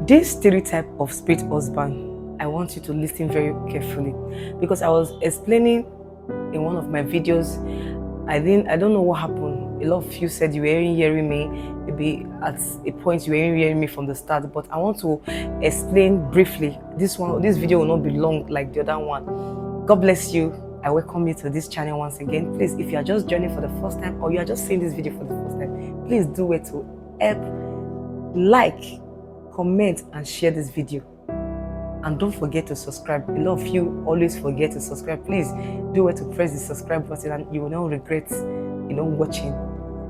This stereotype of spirit husband, I want you to listen very carefully, because I was explaining in one of my videos. I don't know what happened. A lot of you said you were hearing me. Maybe at a point you were hearing me from the start, but I want to explain briefly. This video will not be long like the other one. God bless you. I welcome you to this channel once again. Please, if you are just joining for the first time or you are just seeing this video for the first time, please do it to help, like, comment and share this video. And don't forget to subscribe. A lot of you always forget to subscribe. Please do it to press the subscribe button and you will not regret, watching.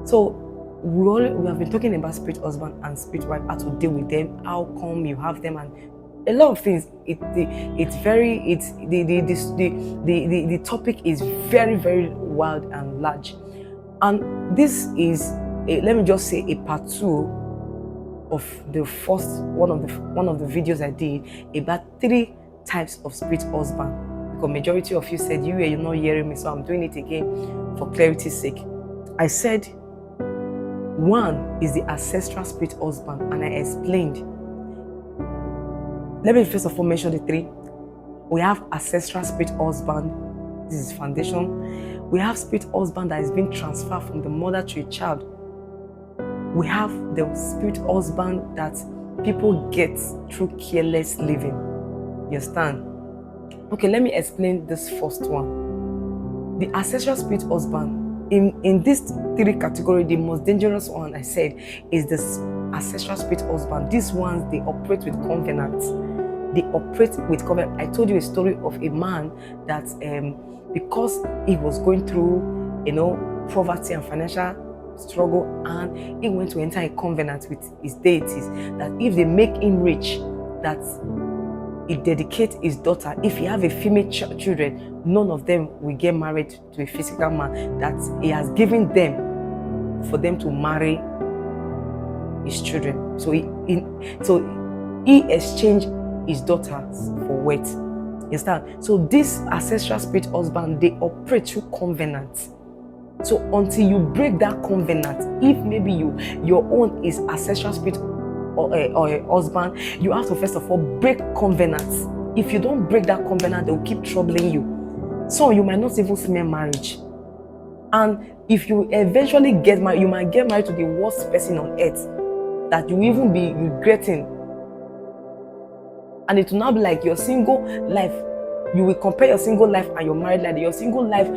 So we have been talking about spirit husband and spirit wife, how to deal with them, how come you have them, and a lot of things. The topic is very, very wild and large. And this is let me just say a part 2 of the first one of the videos I did about 3 types of spirit husband, because majority of you said you're not hearing me, so I'm doing it again for clarity's sake. I said 1 is the ancestral spirit husband, and I explained. Let me first of all mention the 3. We have ancestral spirit husband. This is foundation. We have spirit husband that is being transferred from the mother to a child. We have the spirit husband that people get through careless living. You understand? Okay, let me explain this first one. The ancestral spirit husband, in this 3 categories, the most dangerous one I said is the ancestral spirit husband. These ones, they operate with covenants. They operate with covenant. I told you a story of a man that because he was going through, poverty and financial struggle, and he went to enter a covenant with his deities that if they make him rich, that he dedicate his daughter. If he have a female children, none of them will get married to a physical man, that he has given them for them to marry his children. So he exchanged his daughters for weight. You understand? So this ancestral spirit husband, they operate through covenants. So until you break that covenant, if maybe your own is ancestral spirit or a husband, you have to first of all break covenants. If you don't break that covenant, they will keep troubling you. So you might not even smell marriage. And if you eventually get married, you might get married to the worst person on earth that you even be regretting. And it will not be like your single life. You will compare your single life and your married life. Your single life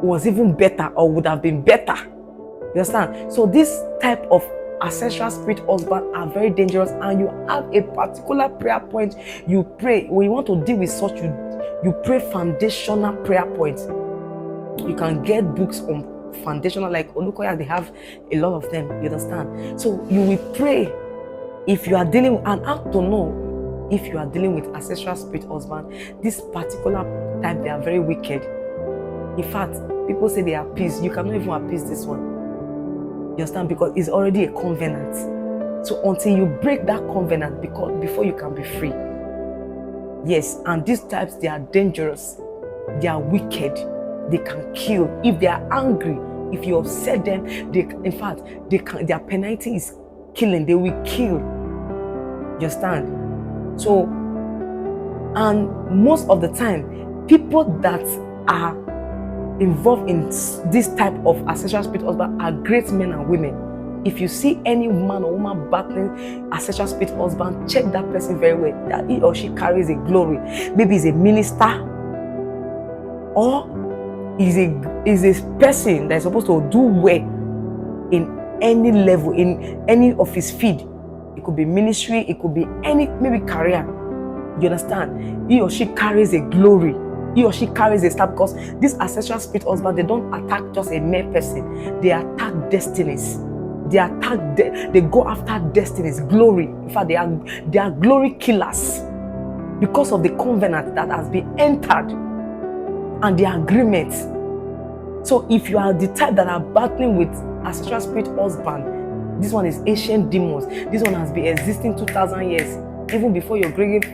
was even better or would have been better. You understand? So this type of ancestral spirit husband are very dangerous, and you have a particular prayer point you pray when you want to deal with such. You pray foundational prayer points. You can get books on foundational, like Olukoya, they have a lot of them. You understand? So you will pray if you are dealing, and how to know if you are dealing with ancestral spirit husband. This particular type, they are very wicked. In fact, people say they appease. You cannot even appease this one. You understand? Because it's already a covenant. So until you break that covenant, before you can be free. Yes, and these types, they are dangerous. They are wicked. They can kill. If they are angry, if you upset them, their penalty is killing. They will kill. You understand? So, and most of the time, people that are involved in this type of ancestral spirit husband are great men and women. If you see any man or woman battling ancestral spirit husband, check that person very well, that he or she carries a glory. Maybe he's a minister, or is a person that is supposed to do well in any level, in any of his field. It could be ministry, it could be any, maybe career. You understand? He or she carries a glory. He or she carries a star, because this ancestral spirit husband, they don't attack just a mere person. They attack destinies. They go after destinies, glory. In fact, they are glory killers because of the covenant that has been entered and the agreement. So if you are the type that are battling with ancestral spirit husband, this one is ancient demons. This one has been existing 2,000 years, even before your great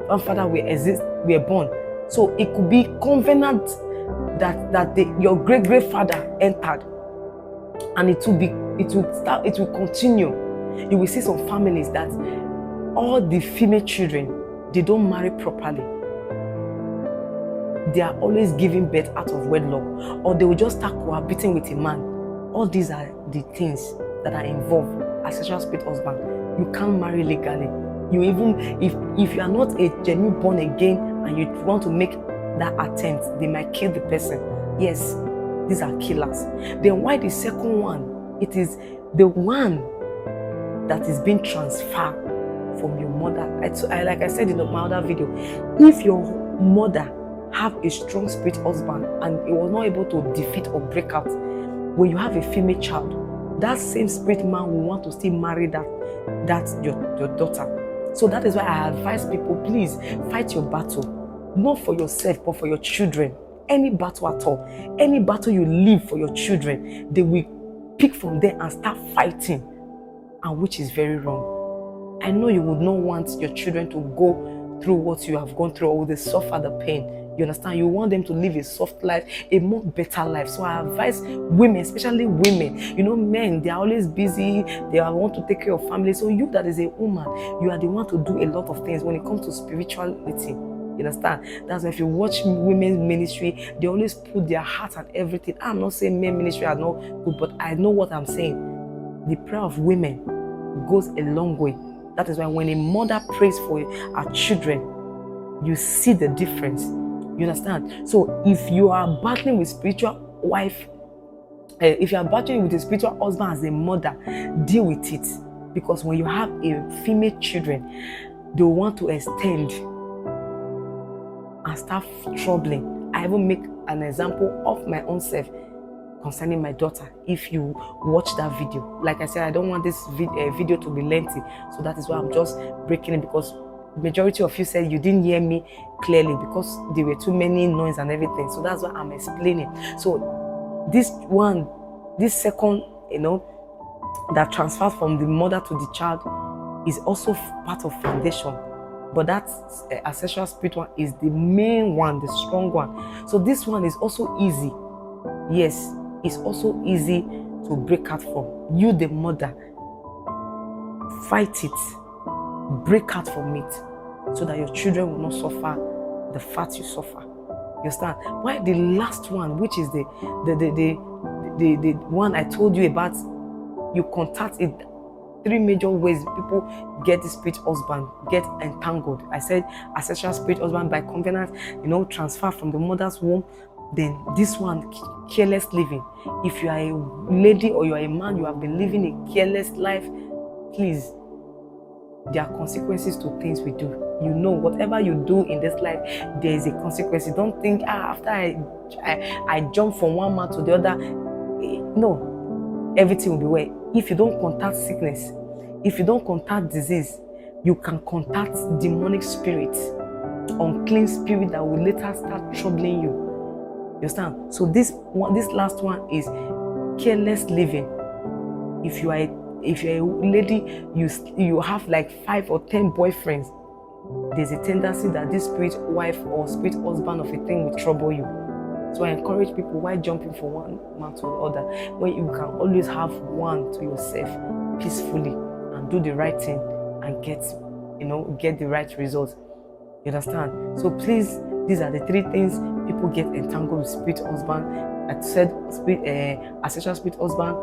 grandfather were born. So it could be covenant that your great grandfather entered, and it will continue. You will see some families that all the female children, they don't marry properly. They are always giving birth out of wedlock, or they will just start cohabiting with a man. All these are the things that are involved as sexual spirit husband. You can't marry legally. You even, if you are not a genuine born again and you want to make that attempt, they might kill the person. Yes, these are killers. Then why the second one? It is the one that is being transferred from your mother. Like I said in my other video, if your mother have a strong spirit husband and it was not able to defeat or break out, when you have a female child, that same spirit man will want to still marry your daughter. So that is why I advise people, please fight your battle, not for yourself but for your children. Any battle at all, any battle you live for your children, they will pick from there and start fighting, and which is very wrong. I know you would not want your children to go through what you have gone through, or they suffer the pain. You understand? You want them to live a soft life, a more better life. So I advise women, especially women. You know, men, they are always busy. They want to take care of family. So you that is a woman, you are the one to do a lot of things when it comes to spirituality. You understand? That's why if you watch women's ministry, they always put their heart and everything. I'm not saying men ministry are not good, but I know what I'm saying. The prayer of women goes a long way. That is why when a mother prays for her children, you see the difference. You understand? So if you are battling with spiritual wife, if you are battling with a spiritual husband as a mother, deal with it. Because when you have a female children, they want to extend and start troubling. I even make an example of my own self concerning my daughter. If you watch that video, like I said, I don't want this video to be lengthy, so that is why I'm just breaking it, because majority of you said you didn't hear me clearly because there were too many noise and everything. So that's why I'm explaining. So this second, that transfers from the mother to the child is also part of foundation. But that ancestral spirit one is the main one, the strong one. So this one is also easy. Yes, it's also easy to break out from. You, the mother, fight it, break out from it, so that your children will not suffer the fat you suffer. You understand? Why the last one, which is the one I told you about, you contact it. 3 major ways people get the spirit husband, get entangled. I said ancestral spirit husband by covenant, transfer from the mother's womb. Then this one, careless living. If you are a lady or you are a man, you have been living a careless life, please, there are consequences to things we do. Whatever you do in this life, there is a consequence. Don't think, after I jump from one man to the other, no, everything will be well. If you don't contact sickness, if you don't contact disease, you can contact demonic spirits, unclean spirit that will later start troubling you. You understand? So this last one is careless living. If you are a lady, you have like 5 or 10 boyfriends, there's a tendency that this spirit wife or spirit husband of a thing will trouble you. So I encourage people, why jumping from one man to the other, when you can always have one to yourself peacefully and do the right thing and get the right results. You understand? So please, these are the 3 things people get entangled with spirit husband. I said ancestral spirit husband,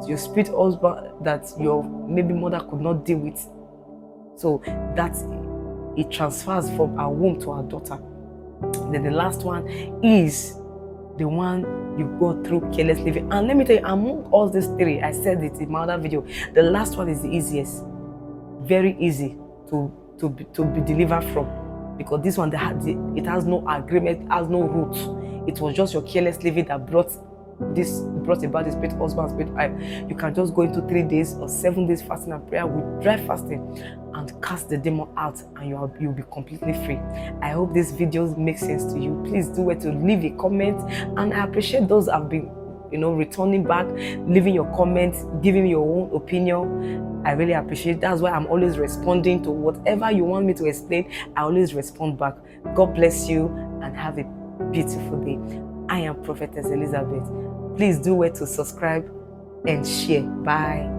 your spirit husband that your maybe mother could not deal with. So that it transfers from our womb to our daughter. Then the last one is the one you go through careless living. And let me tell you, among all these 3, I said it in my other video, the last one is the easiest. Very easy to be delivered from. Because this one, it has no agreement, has no roots. It was just your careless living that brought about the spirit husband, spirit wife. You can just go into 3 days or 7 days fasting and prayer with dry fasting and cast the demon out, and you'll be completely free. I hope this video makes sense to you. Please do it to leave a comment, and I appreciate those who have been returning back, leaving your comments, giving your own opinion. I really appreciate it. That's why I'm always responding to whatever you want me to explain. I always respond back. God bless you and have a beautiful day. I am Prophetess Elizabeth. Please do it to subscribe and share. Bye.